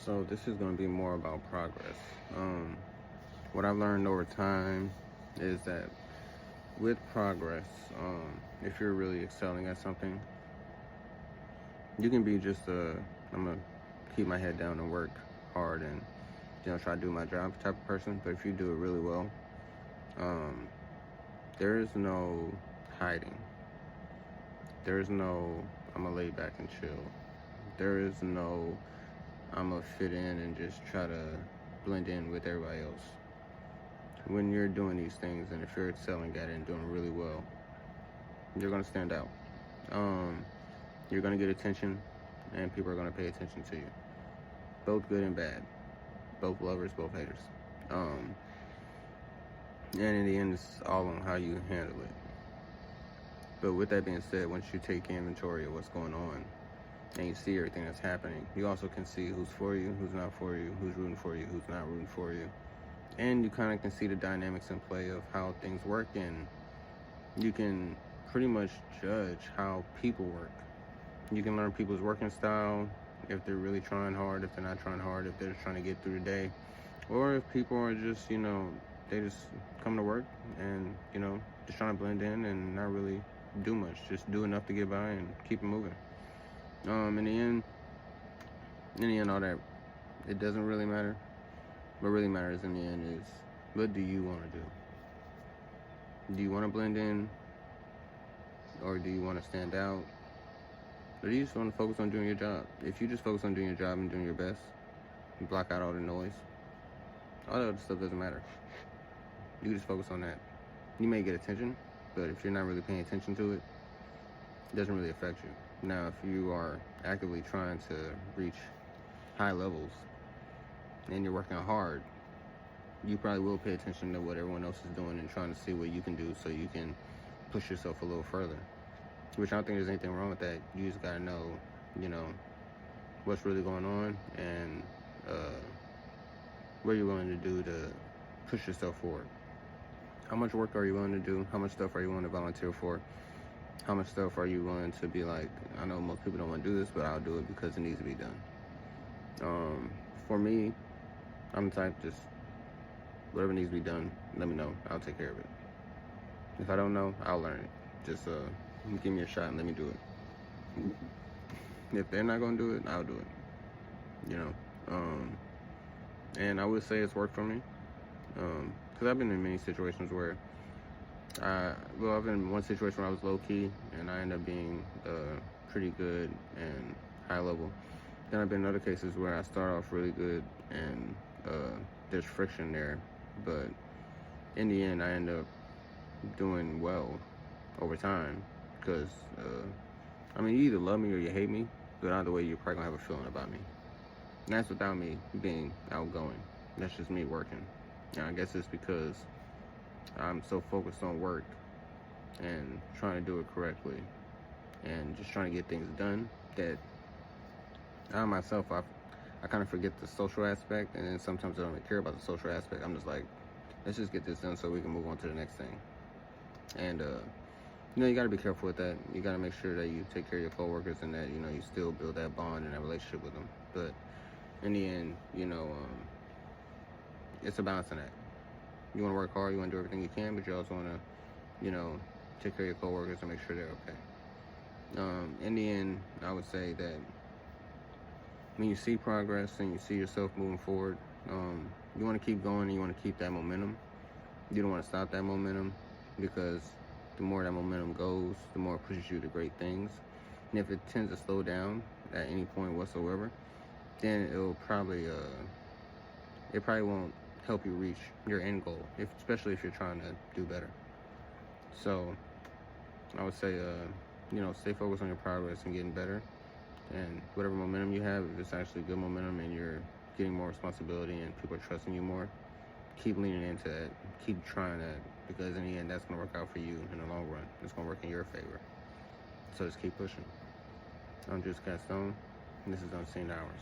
So this is going to be more about progress. What I've learned over time is that with progress, if you're really excelling at something, you can be just I'm going to keep my head down and work hard and, try to do my job type of person. But if you do it really well, there is no hiding. There is no, I'm going to lay back and chill. There is no, I'm going to fit in and just try to blend in with everybody else. When you're doing these things, and if you're excelling at it and doing really well, you're going to stand out. You're going to get attention, and people are going to pay attention to you. Both good and bad. Both lovers, both haters. And in the end, it's all on how you handle it. But with that being said, once you take inventory of what's going on, and you see everything that's happening, you also can see who's for you, who's not for you, who's rooting for you, who's not rooting for you. And you kind of can see the dynamics in play of how things work, and you can pretty much judge how people work. You can learn people's working style, if they're really trying hard, if they're not trying hard, if they're just trying to get through the day, or if people are just, they just come to work and, just trying to blend in and not really do much, just do enough to get by and keep it moving. In the end, all that, it doesn't really matter. What really matters in the end is, what do you want to do? Do you want to blend in? Or do you want to stand out? Or do you just want to focus on doing your job? If you just focus on doing your job and doing your best, and block out all the noise, all that other stuff doesn't matter. You just focus on that. You may get attention, but if you're not really paying attention to it, it doesn't really affect you. Now, if you are actively trying to reach high levels and you're working hard, you probably will pay attention to what everyone else is doing and trying to see what you can do so you can push yourself a little further. Which I don't think there's anything wrong with that. You just gotta know, what's really going on and what you're willing to do to push yourself forward. How much work are you willing to do? How much stuff are you willing to volunteer for? How much stuff are you willing to be like, I know most people don't want to do this, but I'll do it because it needs to be done. For me, I'm the type, just whatever needs to be done, let me know. I'll take care of it. If I don't know, I'll learn it. Just give me a shot and let me do it. If they're not going to do it, I'll do it. And I would say it's worked for me. Because I've been in many situations where I've been in one situation where I was low-key and I ended up being pretty good and high level. Then I've been in other cases where I start off really good and there's friction there, but in the end I end up doing well over time because you either love me or you hate me, but either way you're probably gonna have a feeling about me. And that's without me being outgoing. That's just me working. And I guess it's because I'm so focused on work and trying to do it correctly and just trying to get things done that I myself, I kind of forget the social aspect, and then sometimes I don't really care about the social aspect. I'm just like, let's just get this done so we can move on to the next thing. And, you got to be careful with that. You got to make sure that you take care of your coworkers and that, you still build that bond and that relationship with them. But in the end, it's a balancing act. You want to work hard, you want to do everything you can, but you also want to, take care of your coworkers and make sure they're okay. In the end, I would say that when you see progress and you see yourself moving forward, you want to keep going and you want to keep that momentum. You don't want to stop that momentum because the more that momentum goes, the more it pushes you to great things. And if it tends to slow down at any point whatsoever, then it'll probably, it probably won't help you reach your end goal, especially if you're trying to do better. So I would say, stay focused on your progress and getting better. And whatever momentum you have, if it's actually good momentum and you're getting more responsibility and people are trusting you more, keep leaning into that. Keep trying that, because in the end, that's going to work out for you in the long run. It's going to work in your favor. So just keep pushing. I'm Jeuse Kastoan, and this is Unseen Hours.